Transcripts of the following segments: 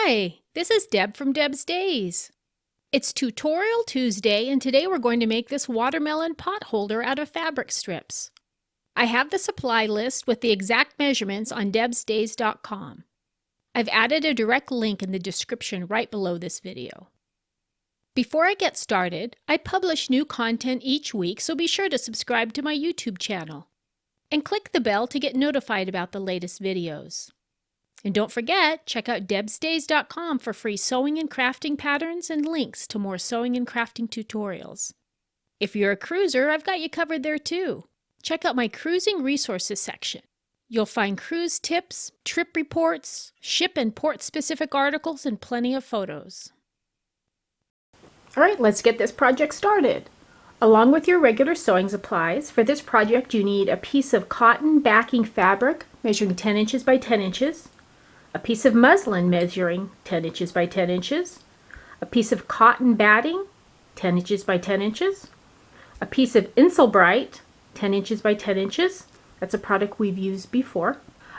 Hi, this is Deb from Deb's Days. It's Tutorial Tuesday, and today we're going to make this watermelon pot holder out of fabric strips. I have the supply list with the exact measurements on debsdays.com. I've added a direct link in the description right below this video. Before I get started, I publish new content each week, so be sure to subscribe to my YouTube channel. And click the bell to get notified about the latest videos. And don't forget, check out debsdays.com for free sewing and crafting patterns and links to more sewing and crafting tutorials. If you're a cruiser, I've got you covered there too. Check out my cruising resources section. You'll find cruise tips, trip reports, ship and port specific articles, and plenty of photos. Alright, let's get this project started. Along with your regular sewing supplies, for this project you need a piece of cotton backing fabric measuring 10 inches by 10 inches, a piece of muslin measuring 10 inches by 10 inches, a piece of cotton batting 10 inches by 10 inches, a piece of Brighten 10 inches by 10 inches, that's a product we've used before,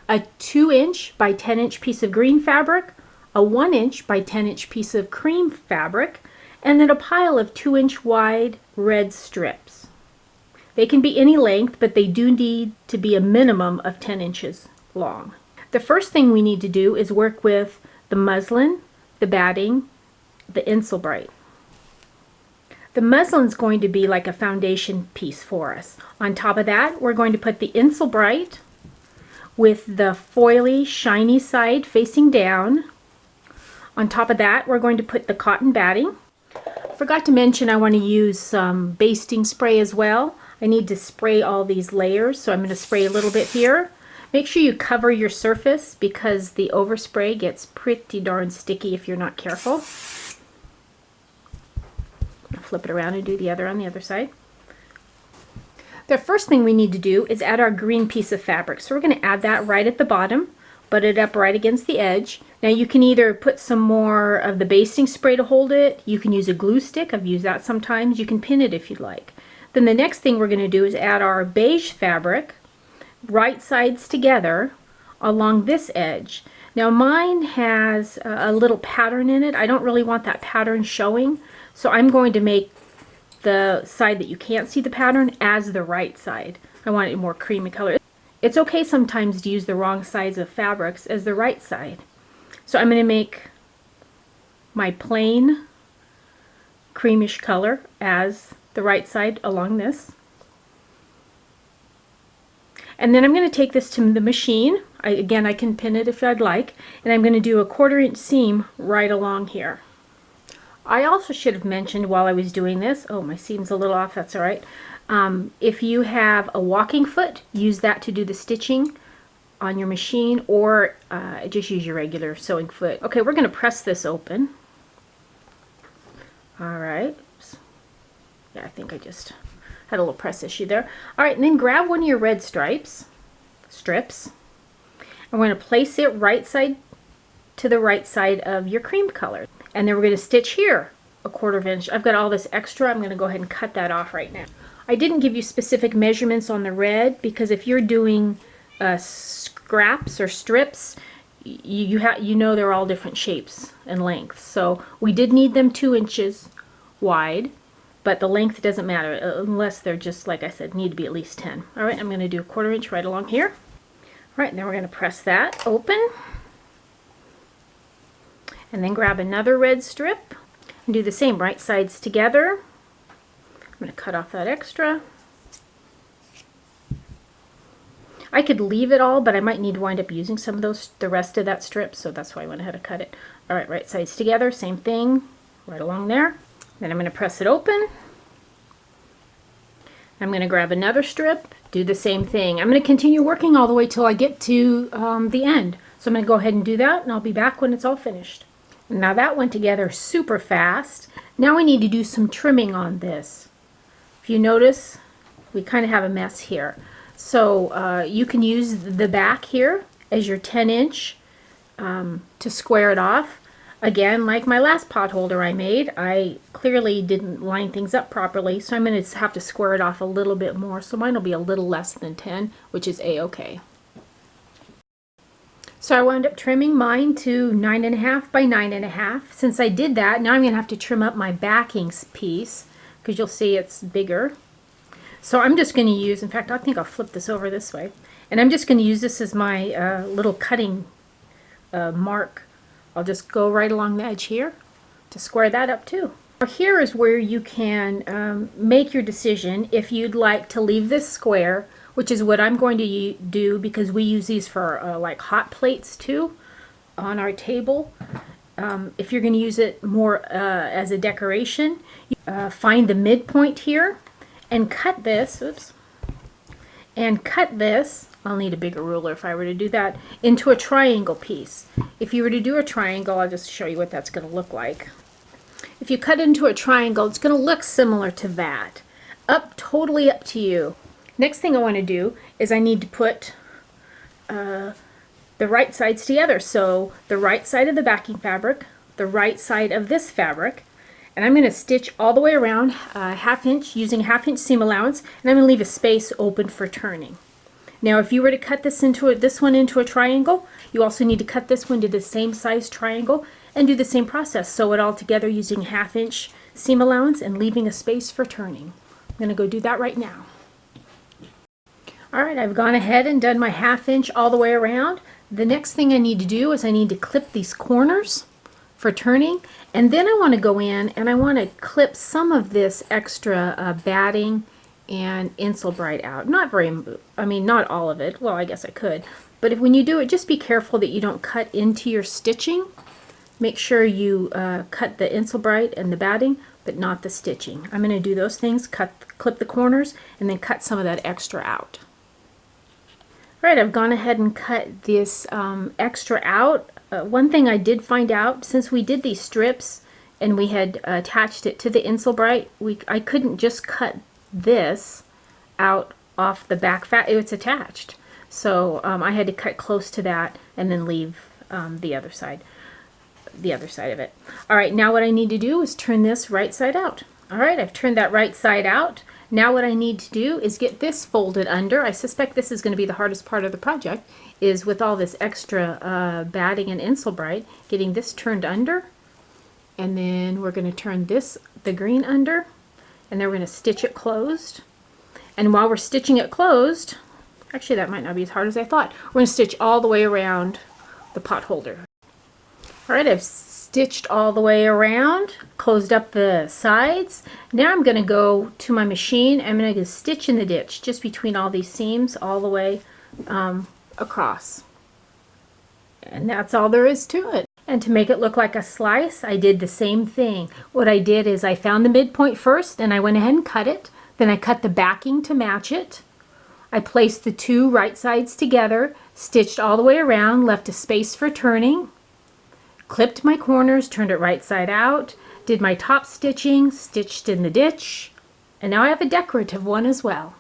a 2-inch by 10-inch piece of green fabric, a 1-inch by 10-inch piece of cream fabric, and then a pile of 2-inch wide red strips. They can be any length, but they do need to be a minimum of 10 inches long. The first thing we need to do is work with the muslin, the batting, the Brighten. The muslin is going to be like a foundation piece for us. On top of that, we're going to put the Brighten with the foily, shiny side facing down. On top of that, we're going to put the cotton batting. Forgot to mention I want to use some basting spray as well. I need to spray all these layers, so I'm going to spray a little bit here. Make sure you cover your surface because the overspray gets pretty darn sticky if you're not careful. I'll flip it around and do the other on the other side. The first thing we need to do is add our green piece of fabric. So we're going to add that right at the bottom, butt it up right against the edge. Now you can either put some more of the basting spray to hold it, you can use a glue stick, I've used that sometimes, you can pin it if you'd like. Then the next thing we're going to do is add our beige fabric, right sides together along this edge. Now mine has a little pattern in it. I don't really want that pattern showing, so I'm going to make the side that you can't see the pattern as the right side. I want it more creamy color. It's okay sometimes to use the wrong sides of fabrics as the right side. So I'm going to make my plain creamish color as the right side along this. And then I'm going to take this to the machine. Again, I can pin it if I'd like. And I'm going to do a 1/4-inch seam right along here. I also should have mentioned while I was doing this, oh, my seam's a little off, that's all right. If you have a walking foot, use that to do the stitching on your machine, or just use your regular sewing foot. Okay, we're going to press this open. All right. Yeah, I think I just had a little press issue there. All right, and then grab one of your red strips. I'm going to place it right side to the right side of your cream color. And then we're going to stitch here a 1/4 inch. I've got all this extra. I'm going to go ahead and cut that off right now. I didn't give you specific measurements on the red because if you're doing scraps or strips, you know they're all different shapes and lengths. So we did need them 2 inches wide. But the length doesn't matter unless they're just, like I said, need to be at least 10. All right, I'm going to do a 1/4 inch right along here. All right, and then we're going to press that open. And then grab another red strip and do the same, right sides together. I'm going to cut off that extra. I could leave it all, but I might need to wind up using some of the rest of that strip, so that's why I went ahead and cut it. All right, right sides together, same thing, right along there. Then I'm going to press it open. I'm going to grab another strip, do the same thing. I'm going to continue working all the way till I get to the end. So I'm going to go ahead and do that, and I'll be back when it's all finished. Now that went together super fast. Now we need to do some trimming on this. If you notice, we kind of have a mess here. So you can use the back here as your 10-inch to square it off. Again, like my last pot holder I made, I clearly didn't line things up properly, so I'm going to have to square it off a little bit more. So mine will be a little less than 10, which is a-okay. So I wound up trimming mine to 9.5 by 9.5. Since I did that, now I'm going to have to trim up my backing piece because you'll see it's bigger. So I'm just going to use, in fact, I think I'll flip this over this way. And I'm just going to use this as my little cutting mark. I'll just go right along the edge here to square that up too. Now here is where you can make your decision if you'd like to leave this square, which is what I'm going to do because we use these for like hot plates too on our table. If you're going to use it more as a decoration, find the midpoint here and cut this, oops, and cut this, I'll need a bigger ruler if I were to do that, into a triangle piece. If you were to do a triangle, I'll just show you what that's going to look like. If you cut into a triangle, it's going to look similar to that. Totally up to you. Next thing I want to do is I need to put the right sides together. So the right side of the backing fabric, the right side of this fabric, and I'm going to stitch all the way around ½ inch using ½ inch seam allowance, and I'm going to leave a space open for turning. Now if you were to cut this one into a triangle, you also need to cut this one to the same size triangle and do the same process. Sew it all together using ½ inch seam allowance and leaving a space for turning. I'm going to go do that right now. Alright, I've gone ahead and done my ½ inch all the way around. The next thing I need to do is I need to clip these corners for turning, and then I want to go in and I want to clip some of this extra batting and Insulbright out. Not not all of it. Well, I guess I could. But when you do it, just be careful that you don't cut into your stitching. Make sure you cut the Insulbright and the batting, but not the stitching. I'm going to do those things, clip the corners, and then cut some of that extra out. Alright, I've gone ahead and cut this extra out. One thing I did find out, since we did these strips and we had attached it to the Insulbright, I couldn't just cut this out off the back it's attached. So I had to cut close to that and then leave the other side of it. Alright, now what I need to do is turn this right side out. Alright, I've turned that right side out. Now what I need to do is get this folded under. I suspect this is going to be the hardest part of the project, is with all this extra batting and Insulbright, getting this turned under. And then we're going to turn the green under, and then we're going to stitch it closed. And while we're stitching it closed, actually that might not be as hard as I thought, we're going to stitch all the way around the potholder. Alright, I've stitched all the way around, closed up the sides. Now I'm going to go to my machine. I'm going to stitch in the ditch just between all these seams all the way across. And that's all there is to it. And to make it look like a slice, I did the same thing. What I did is I found the midpoint first and I went ahead and cut it. Then I cut the backing to match it. I placed the two right sides together, stitched all the way around, left a space for turning, clipped my corners, turned it right side out, did my top stitching, stitched in the ditch, and now I have a decorative one as well.